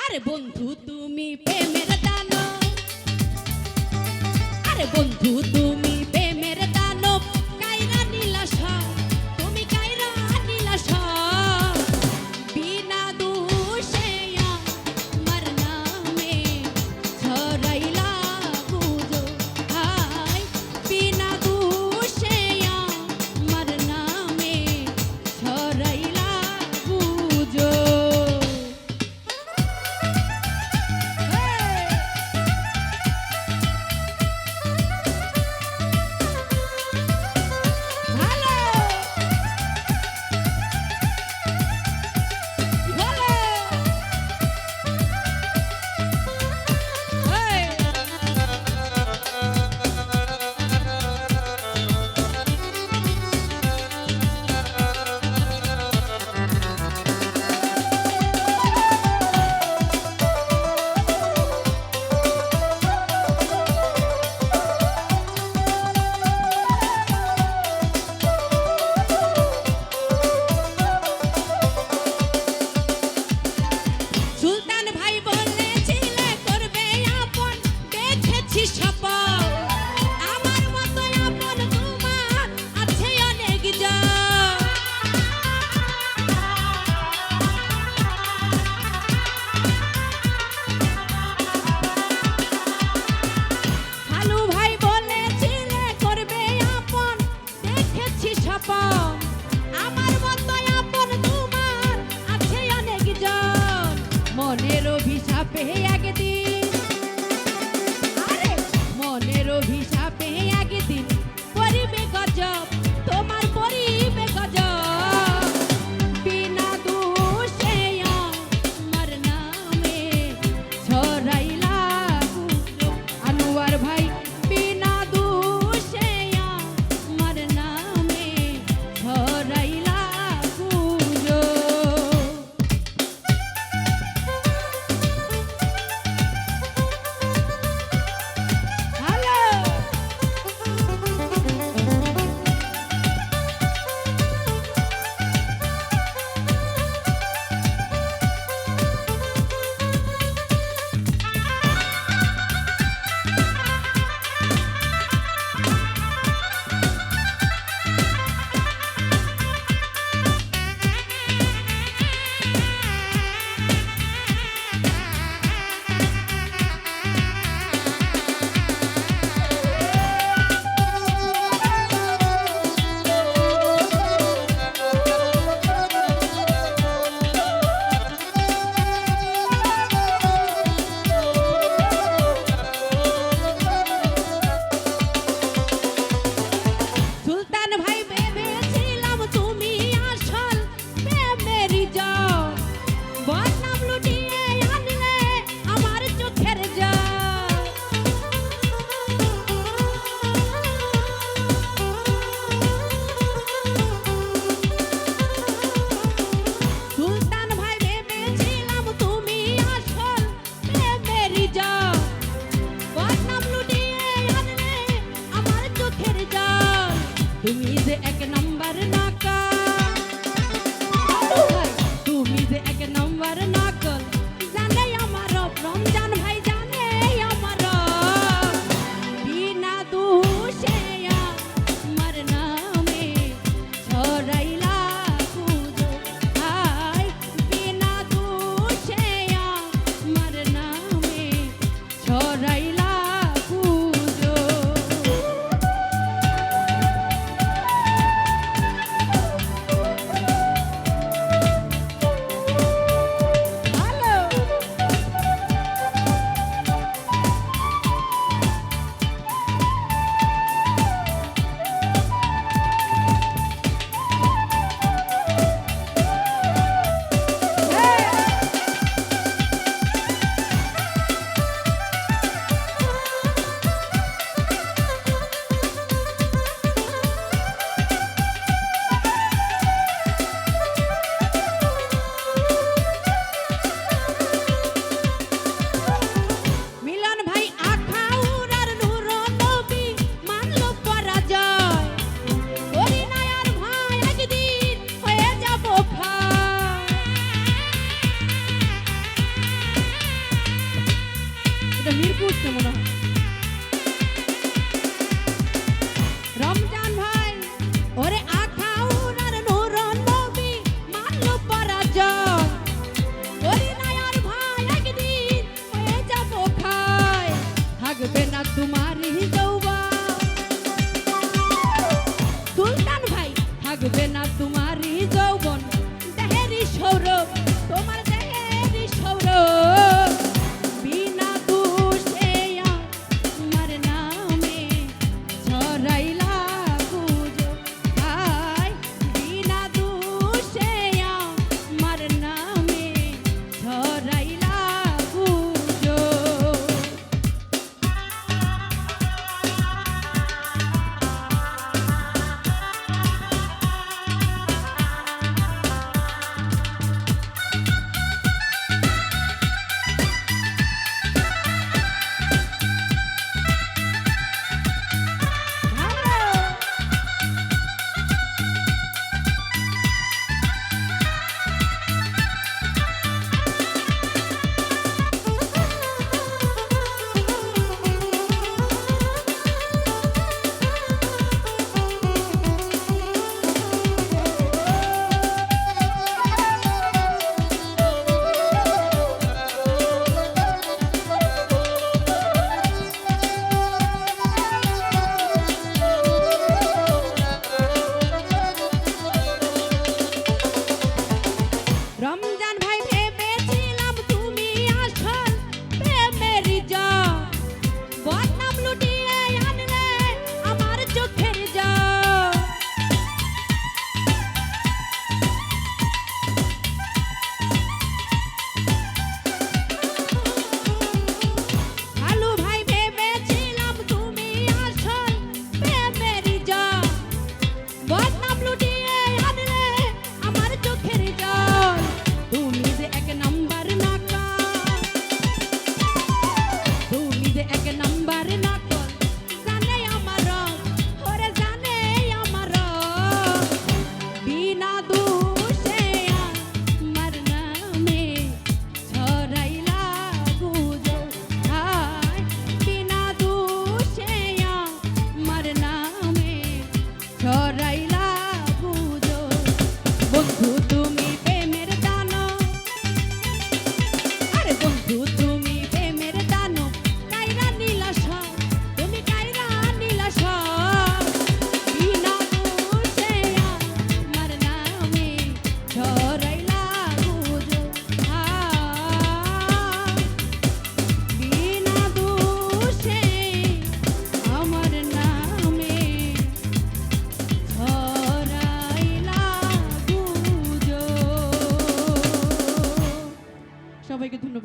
আরে বন্ধু তুমি প্রেমের দানব, আরে বন্ধু তুমি প্রেমের দানব, কাইরা নীলা সব, তুমি কাইরা নীলা সব, বিনা দোষে আমার নামে ছড়াইলা গুজব, হায় বিনা দোষে আমার নামে ছড়াইলা গুজব। এটা মিরপুর তো মনে হয়। রমজান ভাই ওরে আখাউর আর নূর নবী মানল পরাজয় ওরে নায়ার ভাই একদিন হয়ে যাব খায় থাকবে না তোমারই যৌবন সুলতান ভাই থাকবে না তোমারই যৌবন দেহেরই সৌরভ তোমার দেহেরই সৌরভ বিনা দোষে আমার নামে ছড়াইলা গুজব ভাই বিনা দোষে আমার নামে ছড়াইলা গুজব রমজান ভাই ভেবেছিলাম তুমি আসল প্রেমেরই জল বদনাম লুটিয়ে আনলে আমার চোখের জল কালু ভাই ভেবেছিলাম তুমি আসল প্রেমেরই জল বদনাম লুটিয়ে আনলে আমার চোখের জল তুমি যে এক নাম্বার নাকল তুমি যে এক নাম্বার নাকল জানে আমার রব ওরে জানে আমার রব বিনা দোষে আমার নামে ছড়াইলা গুজব হায় বিনা দোষে আমার নামে ছড়াইলা গুজব বন্ধু তুমি প্রেমের দানব আরে বন্ধু তুমি প্রেমের দানব কাইরা নীলা সব তুমি কাইরা নীলা সব বিনা দোষে আমার নামে ছড়াইলা গুজব বিনা দোষে আমার নামে ছড়াইলা গুজব। সবাইকে ধন্যবাদ।